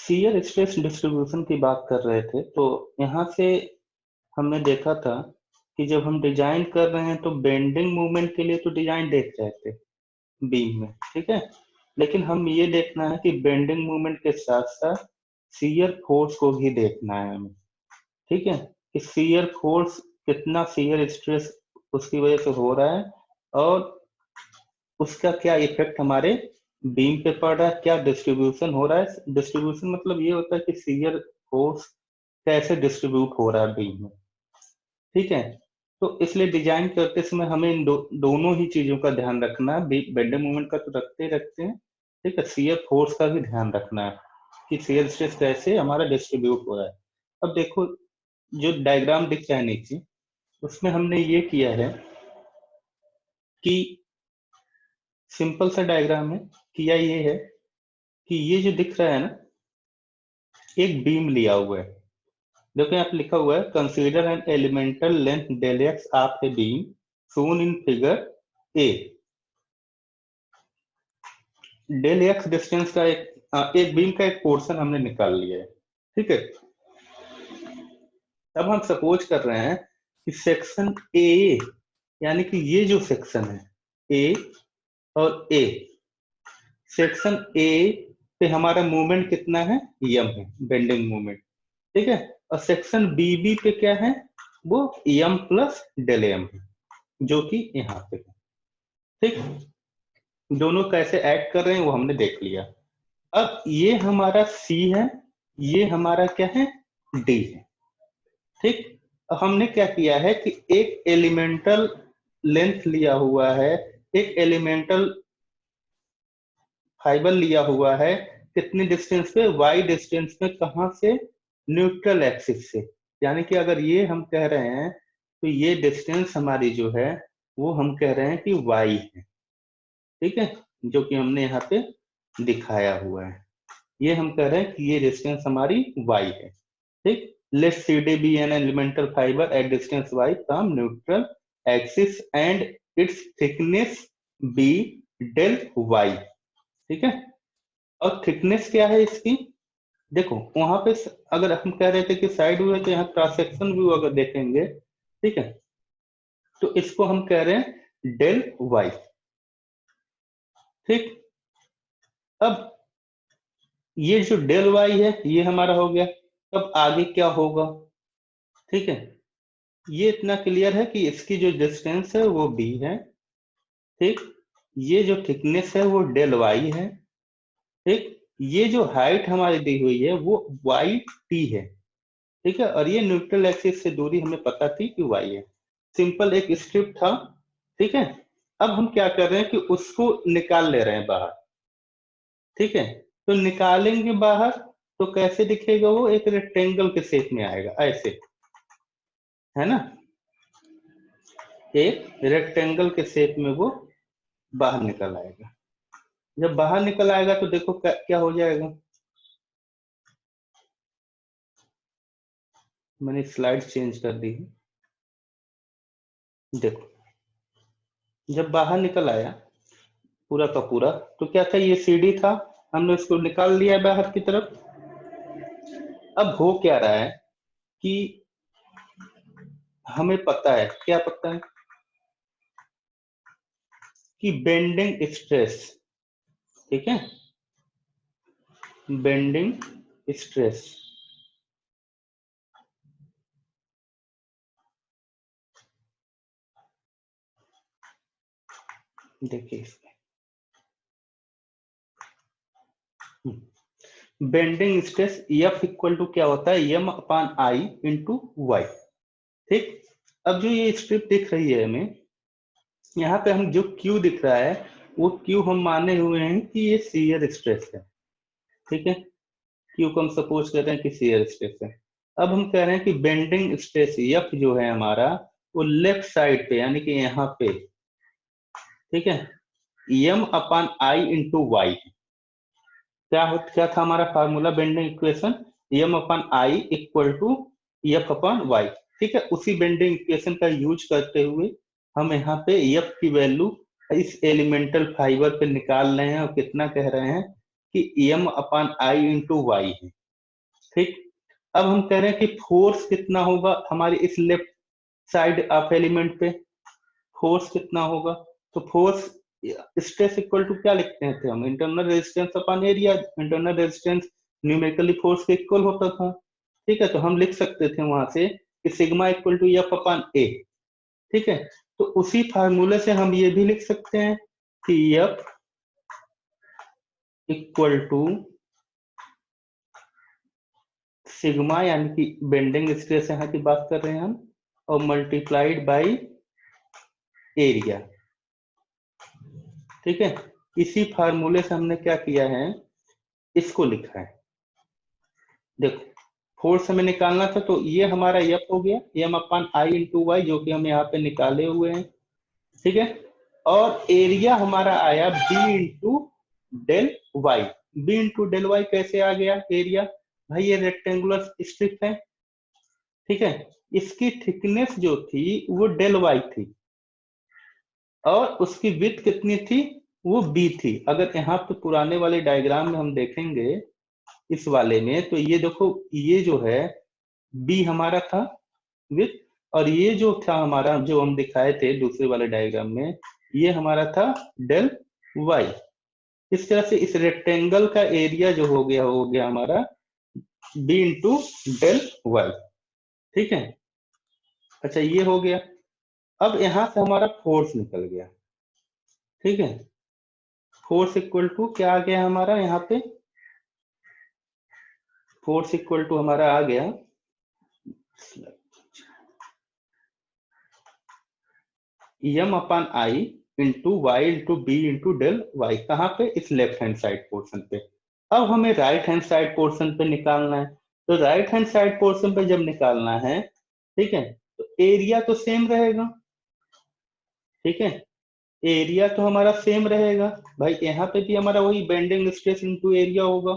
Shear stress distribution की बात कर रहे थे, तो यहाँ से हमने देखा था कि जब हम डिजाइन कर रहे हैं तो बेंडिंग मूवमेंट के लिए तो डिजाइन देख रहे थे बीम में, ठीक है। लेकिन हम ये देखना है कि बेंडिंग मूवमेंट के साथ साथ शियर फोर्स को भी देखना है हमें, ठीक है। कि शियर फोर्स कितना शियर स्ट्रेस उसकी वजह से हो रहा है और उसका क्या इफेक्ट हमारे बीम पे पड़ रहा है, क्या डिस्ट्रीब्यूशन हो रहा है। डिस्ट्रीब्यूशन मतलब ये होता है कि शियर फोर्स कैसे डिस्ट्रीब्यूट हो रहा है बीम में, ठीक है। तो इसलिए डिजाइन करते समय हमें इन दोनों ही चीजों का ध्यान रखना है। बेंडिंग मोमेंट का तो रखते ही रखते हैं, ठीक है। शियर फोर्स का भी ध्यान रखना है कि शियर स्ट्रेस कैसे हमारा डिस्ट्रीब्यूट हो रहा है। अब देखो, जो डायग्राम दिख रहा है नीचे, उसमें हमने ये किया है कि सिंपल सा डायग्राम है। किया ये है कि ये जो दिख रहा है ना, एक बीम लिया हुआ है। देखो यहाँ पे लिखा हुआ है, consider an elemental length del x of a beam shown in figure A. Del x distance का एक बीम का एक पोर्शन हमने निकाल लिया है, ठीक है। अब हम सपोज कर रहे हैं कि सेक्शन ए, यानी कि ये जो सेक्शन है ए और ए, सेक्शन ए पे हमारा मूवमेंट कितना है, यम है, बेंडिंग मूवमेंट, ठीक है। और सेक्शन बी बी पे क्या है, वो यम प्लस डेल एम है, जो कि यहाँ पे है, ठीक। दोनों कैसे ऐड कर रहे हैं वो हमने देख लिया। अब ये हमारा सी है, ये हमारा क्या है, डी है, ठीक। अब हमने क्या किया है कि एक एलिमेंटल लेंथ लिया हुआ है, एक एलिमेंटल फाइबर लिया हुआ है, कितनी डिस्टेंस पे, वाई डिस्टेंस पे, कहां से, न्यूट्रल एक्सिस से। यानी कि अगर ये हम कह रहे हैं तो ये डिस्टेंस हमारी जो है वो हम कह रहे हैं कि वाई है, ठीक है, जो कि हमने यहाँ पे दिखाया हुआ है। ये हम कह रहे हैं कि ये डिस्टेंस हमारी वाई है, ठीक। Let C D be an elemental fibre at distance y from neutral axis and its thickness be del y, ठीक है। और थिकनेस क्या है इसकी, देखो वहां पे अगर हम कह रहे थे कि साइड व्यू है, तो यहाँ क्रॉस सेक्शन व्यू अगर देखेंगे, ठीक है, तो इसको हम कह रहे हैं डेल वाई, ठीक। अब ये जो डेल वाई है ये हमारा हो गया। अब आगे क्या होगा, ठीक है। ये इतना क्लियर है कि इसकी जो डिस्टेंस है वो बी है, ठीक। ये जो थिकनेस है वो डेल वाई है, ठीक। ये जो हाइट हमारी दी हुई है वो वाई टी है, ठीक है। और ये न्यूट्रल एक्सिस से दूरी हमें पता थी कि वाई है। सिंपल एक स्ट्रिप था, ठीक है। अब हम क्या कर रहे हैं कि उसको निकाल ले रहे हैं बाहर, ठीक है। तो निकालेंगे बाहर तो कैसे दिखेगा, वो एक रेक्टेंगल के शेप में आएगा, ऐसे, है ना। एक रेक्टेंगल के शेप में वो बाहर निकल आएगा। जब बाहर निकल आएगा तो देखो क्या हो जाएगा। मैंने स्लाइड चेंज कर दी है, देखो जब बाहर निकल आया पूरा का पूरा, तो क्या था, ये सीडी था, हमने उसको निकाल लिया बाहर की तरफ। अब हो क्या रहा है कि हमें पता है, क्या पता है कि बेंडिंग स्ट्रेस, ठीक है, बेंडिंग स्ट्रेस, देखिए bending stress f equal to क्या होता है, एम अपान आई इंटू वाई, ठीक। अब जो ये स्ट्रिप दिख रही है हमें, यहाँ पे हम जो क्यू दिख रहा है वो क्यू हम माने हुए हैं कि ये शियर स्ट्रेस है, ठीक है। क्यू को हम सपोज कर रहे हैं कि शियर स्ट्रेस है। अब हम कह रहे हैं कि बेंडिंग स्ट्रेस एफ जो है हमारा, वो लेफ्ट साइड पे यानी कि यहाँ पे, ठीक है, एम अपान आई इंटू वाई। क्या था हमारा formula bending equation, M upon I equal to f upon y, ठीक है। उसी बेंडिंग इक्वेशन का यूज करते हुए हम यहाँ पे एफ की वैल्यू इस एलिमेंटल फाइबर पे निकाल रहे हैं और कितना कह रहे हैं, कि एम अपान आई इंटू वाई है। ठीक, अब हम कह रहे हैं कि फोर्स कितना होगा हमारे इस लेफ्ट साइड ऑफ एलिमेंट पे, फोर्स कितना होगा। तो फोर्स स्ट्रेस इक्वल टू क्या लिखते थे हम, internal resistance upon area. Internal resistance numerically force के इक्वल होता था। ठीक है, तो हम लिख सकते थे वहां से कि sigma equal to f upon a. ठीक है, तो उसी फार्मूले से हम ये भी लिख सकते हैं कि एफ इक्वल टू सिग्मा, यानी कि बेंडिंग स्ट्रेस यहाँ की बात कर रहे हैं हम, और मल्टीप्लाइड बाई एरिया। ठीक है, इसी फार्मूले से हमने क्या किया है, इसको लिखा है। देखो, फोर्स हमें निकालना था, तो ये हमारा एफ हो गया एम अपान आई इंटू वाई, जो कि हम यहाँ पे निकाले हुए हैं। ठीक है, और एरिया हमारा आया b into del y. B into del y कैसे आ गया एरिया, भाई ये रेक्टेंगुलर स्ट्रिप है। ठीक है, इसकी थिकनेस जो थी वो डेल वाई थी, और उसकी विड्थ कितनी थी, वो बी थी। अगर यहाँ पे पुराने वाले डायग्राम में हम देखेंगे इस वाले में, तो ये देखो, ये जो है बी हमारा था विथ, और ये जो था हमारा, जो हम दिखाए थे दूसरे वाले डायग्राम में, ये हमारा था डेल वाई। इस तरह से इस रेक्टेंगल का एरिया जो हो गया हमारा बी इंटू डेल वाई। ठीक है, अच्छा ये हो गया। अब यहां से हमारा फोर्स निकल गया। ठीक है, फोर्स इक्वल टू क्या आ गया हमारा यहाँ पे, फोर्स इक्वल टू हमारा आ गया एम अपान आई into y into b into del y. कहाँ पे, इस लेफ्ट हैंड साइड पोर्शन पे। अब हमें राइट हैंड साइड पोर्शन पे निकालना है। तो राइट हैंड साइड पोर्शन पे जब निकालना है, ठीक है, तो एरिया तो सेम रहेगा। ठीक है, एरिया तो हमारा सेम रहेगा। भाई यहाँ पे भी हमारा वही बेंडिंग स्ट्रेस इंटू एरिया होगा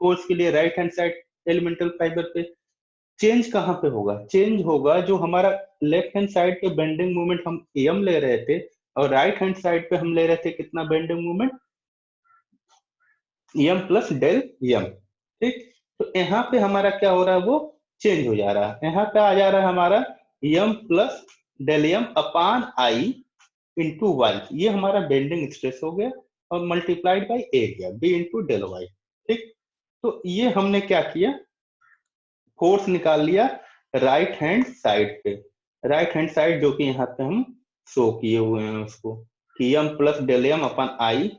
फोर्स के लिए right hand side elemental fibre पे। चेंज कहाँ पे होगा, चेंज होगा जो हमारा लेफ्ट हैंड साइड पे बेंडिंग मोमेंट हम एम ले रहे थे, और राइट हैंड साइड पे हम ले रहे थे कितना bending moment, M plus del M. ठीक, तो यहाँ पे हमारा क्या हो रहा है, वो चेंज हो जा रहा है। यहाँ पे आ जा रहा है हमारा M plus del M upon आई इंटू वाई। ये हमारा बेंडिंग स्ट्रेस हो गया, और multiplied by area b into del y. ठीक, तो ये हमने क्या किया, फोर्स निकाल लिया राइट हैंड साइड पे। राइट हैंड साइड जो कि यहाँ पे हम शो किए हुए हैं उसको, कि m plus del m upon i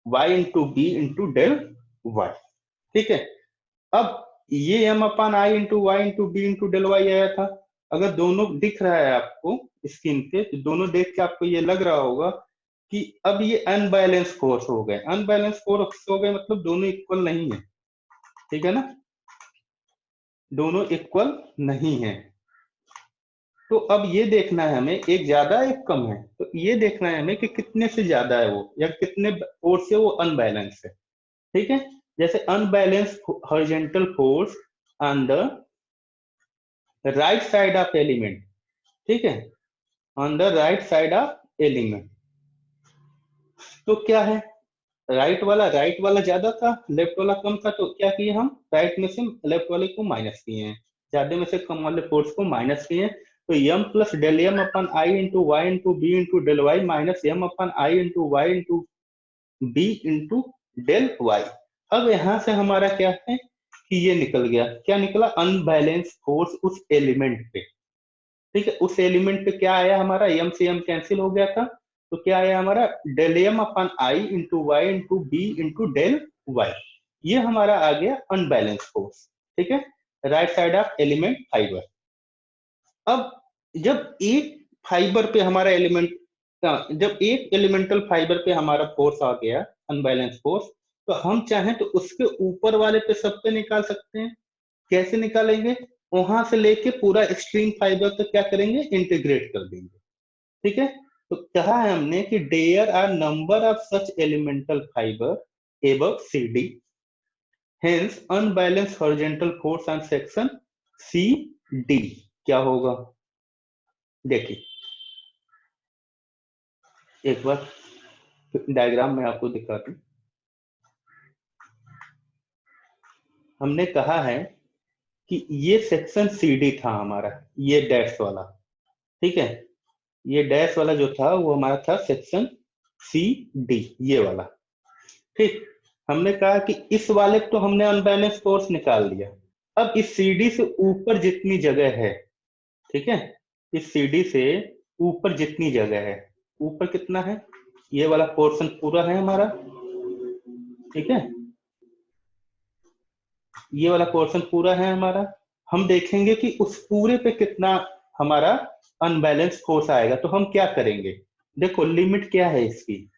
y into b into del y. ठीक है, अब ये m upon i into y into b into del y आया था। अगर दोनों दिख रहा है आपको स्क्रीन पे, तो दोनों देख के आपको ये लग रहा होगा कि अब ये अनबैलेंस फोर्स हो गए। अनबैलेंस फोर्स हो गए मतलब दोनों इक्वल नहीं है। ठीक है ना, दोनों इक्वल नहीं है। तो अब ये देखना है हमें, एक ज्यादा एक कम है, तो ये देखना है हमें कि कितने से ज्यादा है वो, या कितने फोर्स से वो अनबैलेंस है। ठीक है, जैसे unbalance horizontal force on the right side of element. ठीक है, on the right side of element, तो क्या है, राइट वाला ज्यादा था, लेफ्ट वाला कम था, तो क्या किए हम, राइट में से लेफ्ट वाले को माइनस किए हैं, ज्यादा में से कम वाले फोर्स को माइनस किए हैं। तो m plus del m upon i into y into b into del y minus m upon i into y into b into del y. अब यहां से हमारा क्या है कि ये निकल गया, क्या निकला, अनबैलेंस फोर्स उस एलिमेंट पे। ठीक है, उस एलिमेंट पे क्या आया हमारा, एम से एम कैंसिल हो गया था, तो क्या आया हमारा, del m upon i into y into b into del y. ये हमारा आ गया अनबैलेंस फोर्स। ठीक है, right side of element fibre. अब जब एक फाइबर पे हमारा एलिमेंट, जब एक एलिमेंटल फाइबर पे हमारा फोर्स आ गया अनबैलेंस फोर्स, तो हम चाहें तो उसके ऊपर वाले पे सब पे निकाल सकते हैं। कैसे निकालेंगे, वहां से लेके पूरा एक्सट्रीम फाइबर तक क्या करेंगे, इंटीग्रेट कर देंगे। ठीक है, तो कहा है हमने कि there are number of such elemental fibre above C D, hence unbalance horizontal force on section C D क्या होगा। देखिए एक बार डायग्राम में आपको दिखाता हूं। हमने कहा है कि ये सेक्शन CD था हमारा, ये डैश वाला, ठीक है, ये डैश वाला जो था वो हमारा था सेक्शन CD, ये वाला, ठीक। हमने कहा कि इस वाले तो हमने अनबैलेंस फोर्स निकाल दिया। अब इस CD से ऊपर जितनी जगह है, ठीक है, इस CD से ऊपर जितनी जगह है, ऊपर कितना है, ये वाला पोर्शन पूरा है हमारा, ठीक है, ये वाला पोर्शन पूरा है हमारा। हम देखेंगे कि उस पूरे पे कितना हमारा अनबैलेंस फोर्स आएगा। तो हम क्या करेंगे, देखो लिमिट क्या है इसकी,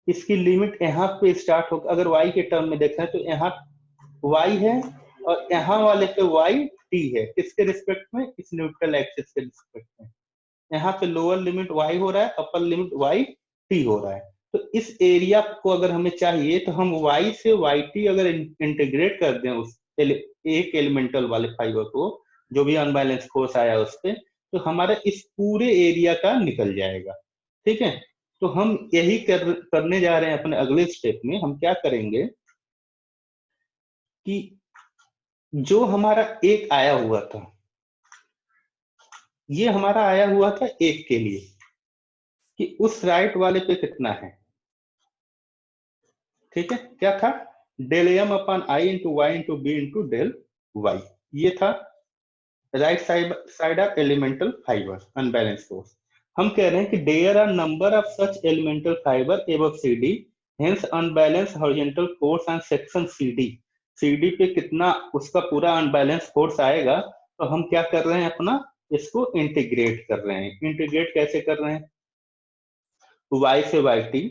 इसकी लिमिट यहाँ पे स्टार्ट होगा। अगर y के टर्म में देखा है तो यहाँ y है और यहाँ वाले पे y t है, किसके रिस्पेक्ट में, इस न्यूट्रल एक्सिस के रिस्पेक्ट में। यहाँ पे लोअर लिमिट y हो रहा है, अपर लिमिट y t हो रहा है। तो इस एरिया को अगर हमें चाहिए तो हम y से yt अगर इंटीग्रेट कर दें उस एक एलिमेंटल वाले फाइबर को, जो भी अनबैलेंस फोर्स आया उस पे, तो हमारा इस पूरे एरिया का निकल जाएगा, ठीक है। तो हम यही करने जा रहे हैं अपने अगले स्टेप में। हम क्या करेंगे कि जो हमारा एक आया हुआ था, ये हमारा आया हुआ था एक के लिए, कि उस राइट वाले पे कितना है, ठीक है, क्या था, del M upon I into y into b into del y, ये था right side of elemental fibre unbalance force. हम कह रहे हैं कि there are number of such elemental fibre above CD, hence unbalance horizontal force on section CD पे कितना उसका पूरा अनबैलेंस फोर्स आएगा। तो हम क्या कर रहे हैं, अपना इसको इंटीग्रेट कर रहे हैं। इंटीग्रेट कैसे कर रहे हैं, y से yt,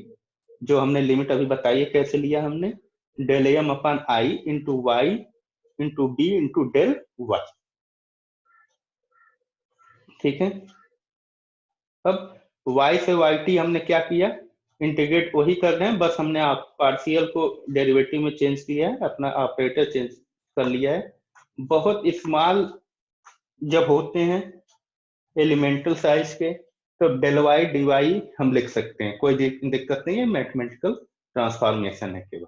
जो हमने लिमिट अभी बताई है कैसे लिया हमने, del M upon I into y into b into del y, ठीक है। अब y से yt हमने क्या किया, इंटीग्रेट वही कर रहे हैं, बस हमने आप पार्शियल को डेरिवेटिव में चेंज किया है, अपना ऑपरेटर चेंज कर लिया है। बहुत स्मॉल जब होते हैं एलिमेंटल साइज के, तो डेल वाई डी वाई हम लिख सकते हैं, कोई दिक्कत नहीं है, मैथमेटिकल ट्रांसफॉर्मेशन है केवल,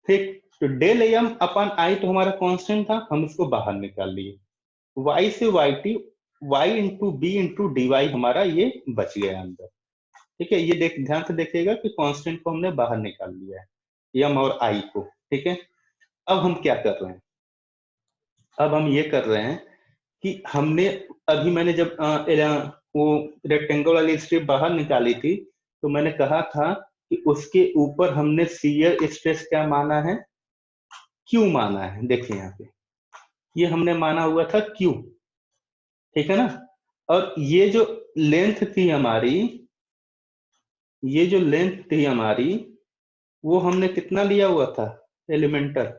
ठीक। तो डेल एम अपॉन आई तो हमारा कांस्टेंट था, हम इसको बाहर निकाल लिए। y से yt, y into b into d y हमारा ये बच गया अंदर, ठीक है। ये ध्यान से देखिएगा कि कांस्टेंट को हमने बाहर निकाल लिया है, m और i को, ठीक है। अब हम क्या कर रहे हैं, अब हम ये कर रहे हैं कि हमने अभी मैंने जब वो रेक्टेंगल वाली स्ट्रिप बाहर निकाली थी, तो मैंने कहा था कि उसके ऊपर हमने शियर स्ट्रेस क्या माना है, क्यू माना है। देखिए यहाँ पे ये हमने माना हुआ था क्यू, ठीक है ना। और ये जो लेंथ थी हमारी, ये जो लेंथ थी हमारी, वो हमने कितना लिया हुआ था, एलिमेंटल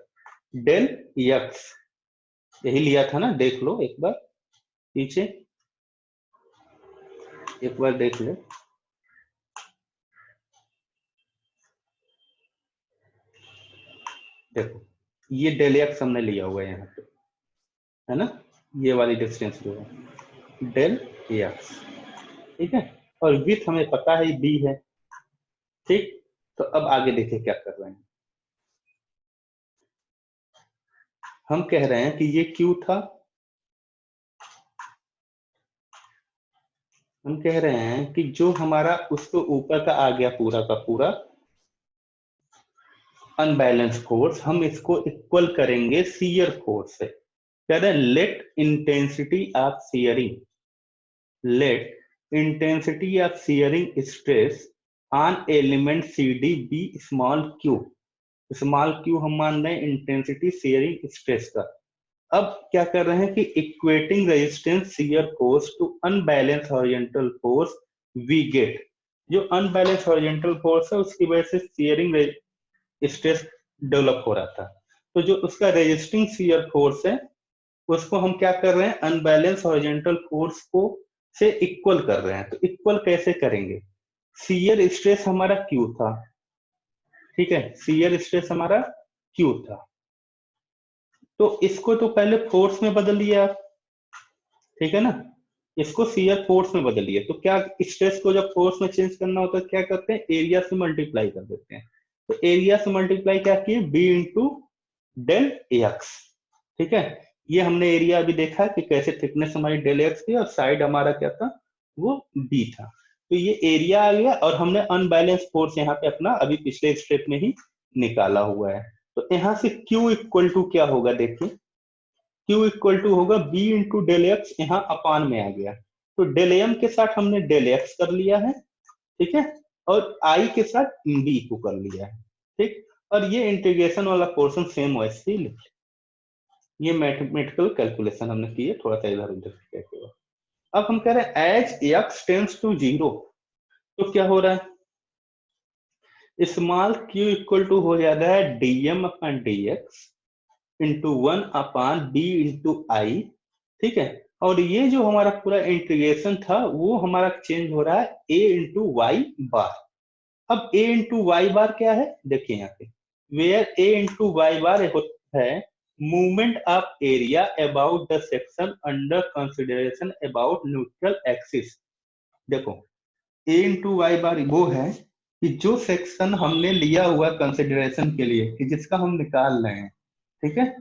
डेल एक्स, यही लिया था ना। देख लो एक बार पीछे, एक बार देख लो, देखो ये डेल एक्स हमने लिया हुआ है यहाँ पे, है ना, ये वाली डिस्टेंस जो है डेल एक्स, ठीक है। और विथ हमें पता है बी है, ठीक। तो अब आगे देखिए क्या कर रहे हैं, हम कह रहे हैं कि ये क्यू था, हम कह रहे हैं कि जो हमारा उसके ऊपर का आ गया पूरा का पूरा अनबैलेंस फोर्स, हम इसको इक्वल करेंगे शियर फोर्स से। कह रहे हैं let intensity of shearing, let intensity of shearing stress on element CD be small q, small q हम मान रहे हैं इंटेंसिटी शियरिंग स्ट्रेस का। अब क्या कर रहे हैं कि equating resistance shear force to unbalance horizontal force we get, जो अनबैलेंस हॉरिजॉन्टल फोर्स है उसकी वजह से शियरिंग स्ट्रेस डेवलप हो रहा था। तो जो उसका रेजिस्टिंग शियर फोर्स है उसको हम क्या कर रहे हैं, अनबैलेंस हॉरिजॉन्टल फोर्स को से इक्वल कर रहे हैं। तो इक्वल कैसे करेंगे, शियर स्ट्रेस हमारा क्यू था, ठीक है, शियर स्ट्रेस हमारा क्यू था, तो इसको तो पहले फोर्स में बदल लिया आप, ठीक है ना, इसको शियर फोर्स में बदल लिया। तो क्या, स्ट्रेस को जब फोर्स में चेंज करना होता है क्या करते हैं, एरिया से मल्टीप्लाई कर देते हैं। तो एरिया से मल्टीप्लाई क्या किए, बी इंटू डेल एक्स। ठीक है, ये हमने एरिया अभी देखा कि कैसे थिकनेस हमारी डेल एक्स थी और साइड हमारा क्या था, वो बी था। तो ये एरिया आ गया और हमने अनबैलेंस फोर्स यहाँ पे अपना अभी पिछले स्टेप में ही निकाला हुआ है। तो यहाँ से Q इक्वल टू क्या होगा, देखिए Q इक्वल टू होगा बी इंटू डेल एक्स, यहाँ अपान में आ गया। तो डेल एम के साथ हमने डेल एक्स कर लिया है, ठीक है, और आई के साथ बी को कर लिया है। ठीक, और ये इंटीग्रेशन वाला पोर्शन सेम वैसे ही लिख, ये मैथमेटिकल कैलकुलेशन हमने की है, थोड़ा सा इधर उधर करके। अब हम कह रहे हैं as x tends to zero, तो क्या हो रहा है, स्मॉल क्यू इक्वल टू हो जाता है dm upon d x into 1 upon b into i. ठीक है, और ये जो हमारा पूरा इंटीग्रेशन था वो हमारा चेंज हो रहा है ए इंटू वाई बार। अब ए इंटू वाई बार क्या है, देखिए यहाँ पे वेयर ए इंटू वाई बार होता है movement of area about the section under consideration about neutral axis. देखो ए इंटू वाई बार वो है कि जो सेक्शन हमने लिया हुआ कंसिडरेशन के लिए कि जिसका हम निकाल रहे हैं, ठीक है,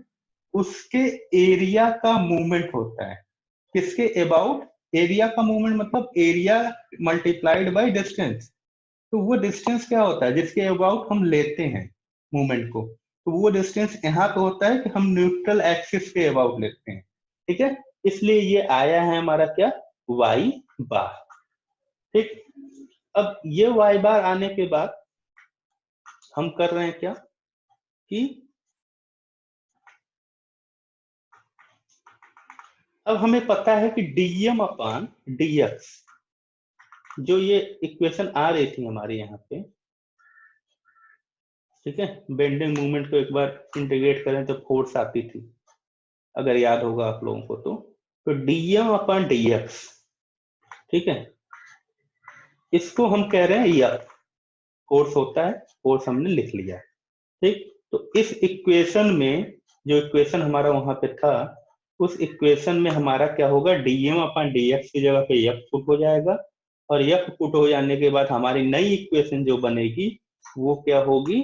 उसके एरिया का मूवमेंट होता है, किसके अबाउट, एरिया का मूवमेंट मतलब एरिया मल्टीप्लाइड बाय डिस्टेंस। तो वो डिस्टेंस क्या होता है जिसके अबाउट हम लेते हैं मूवमेंट को, तो वो डिस्टेंस यहाँ पे होता है कि हम न्यूट्रल एक्सिस के अबाउट लेते हैं। ठीक है, इसलिए ये आया है हमारा क्या, वाई बार। ठीक, अब ये वाई बार आने के बाद हम कर रहे हैं क्या कि अब हमें पता है कि डीएम अपान डीएक्स, जो ये इक्वेशन आ रही थी हमारे यहाँ पे, ठीक है, बेंडिंग मूवमेंट को एक बार इंटीग्रेट करें तो फोर्स आती थी, अगर याद होगा आप लोगों को तो डीएम अपान डीएक्स, ठीक है, इसको हम कह रहे हैं एफ, फोर्स होता है, फोर्स हमने लिख लिया। ठीक, तो इस इक्वेशन में जो इक्वेशन हमारा वहां पे था, उस इक्वेशन में हमारा क्या होगा, डीएम अपॉन डीएक्स की जगह पे एफ पुट हो जाएगा, और एफ पुट हो जाने के बाद हमारी नई इक्वेशन जो बनेगी वो क्या होगी,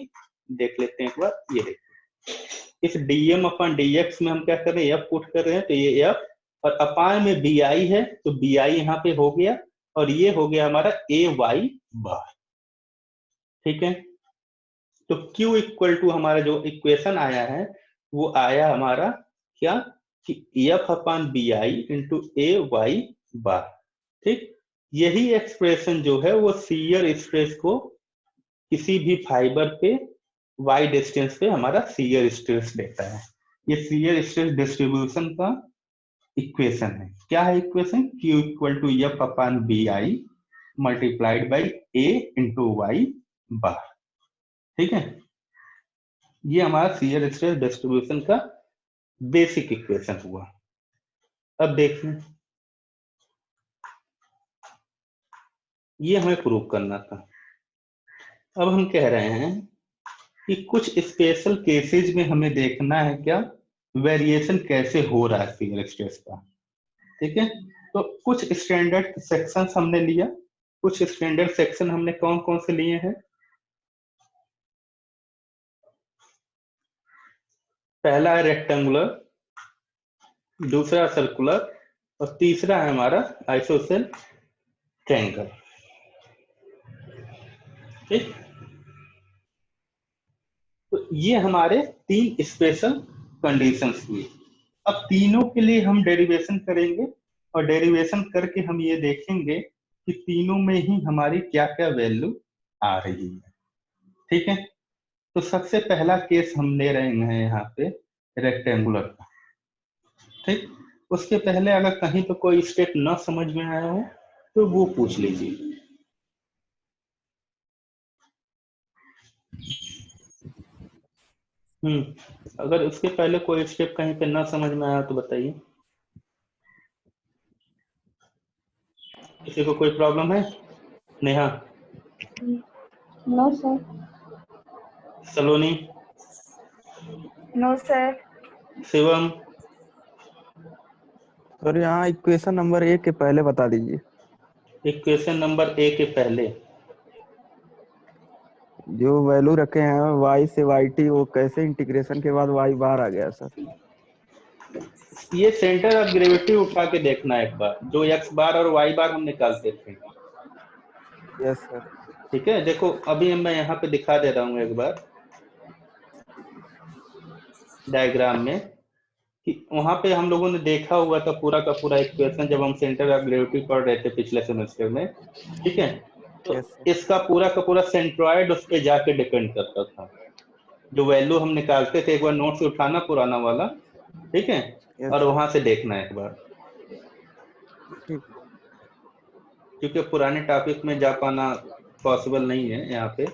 देख लेते हैं एक बार। ये देखिए इस डीएम अपॉन डीएक्स में हम क्या कर रहे हैं, एफ पुट कर रहे हैं, तो ये एफ और अपान में बी आई है, तो बी आई यहाँ पे हो गया, और ये हो गया हमारा ए वाई बार। ठीक है, तो Q इक्वल टू हमारा जो इक्वेशन आया है वो आया हमारा क्या, कि f upon b i into a y bar. ठीक, यही एक्सप्रेशन जो है वो शियर स्ट्रेस को किसी भी फाइबर पे वाई डिस्टेंस पे हमारा शियर स्ट्रेस देता है। ये शियर स्ट्रेस डिस्ट्रीब्यूशन का इक्वेशन है। क्या है equation, Q equal to f upon b i multiplied by a into y bar. ठीक है, ये हमारा शियर स्ट्रेस डिस्ट्रीब्यूशन का बेसिक इक्वेशन हुआ। अब देखिए ये हमें प्रूव करना था। अब हम कह रहे हैं कि कुछ स्पेशल केसेस में हमें देखना है क्या, वेरिएशन कैसे हो रहा है शियर स्ट्रेस का। ठीक है, तो कुछ स्टैंडर्ड सेक्शंस हमने लिया, कुछ स्टैंडर्ड सेक्शन हमने कौन कौन से लिए हैं, पहला है रेक्टेंगुलर, दूसरा सर्कुलर, और तीसरा है हमारा आइसोसेल ट्रायंगल। ठीक, तो ये हमारे तीन स्पेशल कंडीशंस हुई। अब तीनों के लिए हम डेरिवेशन करेंगे, और डेरिवेशन करके हम ये देखेंगे कि तीनों में ही हमारी क्या क्या वैल्यू आ रही है। ठीक है, तो सबसे पहला केस हम ले रहे हैं यहाँ पे रेक्टेंगुलर का। ठीक, उसके पहले अगर कहीं तो कोई स्टेप न समझ में आया हो तो वो पूछ लीजिए। अगर उसके पहले कोई स्टेप कहीं पे ना समझ में आया तो बताइए। किसी को कोई प्रॉब्लम है? Neha, no sir. Saloni, no sir. Shivam, sir यहाँ इक्वेशन नंबर 1 के पहले बता दीजिए। इक्वेशन नंबर ए के पहले जो वैल्यू रखे हैं y से yt, वो कैसे इंटीग्रेशन के बाद y बाहर आ गया सर? ये सेंटर ऑफ ग्रेविटी उठा के देखना एक बार, जो x बार और y बार हम निकालते थे। Yes sir. ठीक है, देखो अभी मैं यहाँ पे दिखा दे रहा हूँ एक बार डायग्राम में, कि वहां पे हम लोगों ने देखा हुआ था पूरा का पूरा इक्वेशन जब हम सेंटर ऑफ ग्रेविटी पढ़ रहे थे पिछले सेमेस्टर में। ठीक है, तो यस सर। इसका पूरा का पूरा सेंट्रॉइड उस पे जाके डिपेंड करता था। जो वैल्यू हम निकालते थे एक बार नोट से उठाना पुराना वाला, ठीक है, यस और सर। वहां से देखना एक बार, ठीक। क्योंकि पुराने टॉपिक में जा पाना पॉसिबल नहीं है यहाँ पे।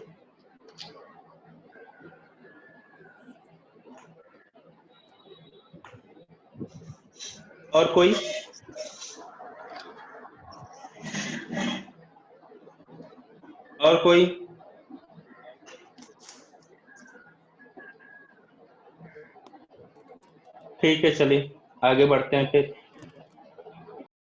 और कोई? और कोई? ठीक है, चलिए आगे बढ़ते हैं फिर।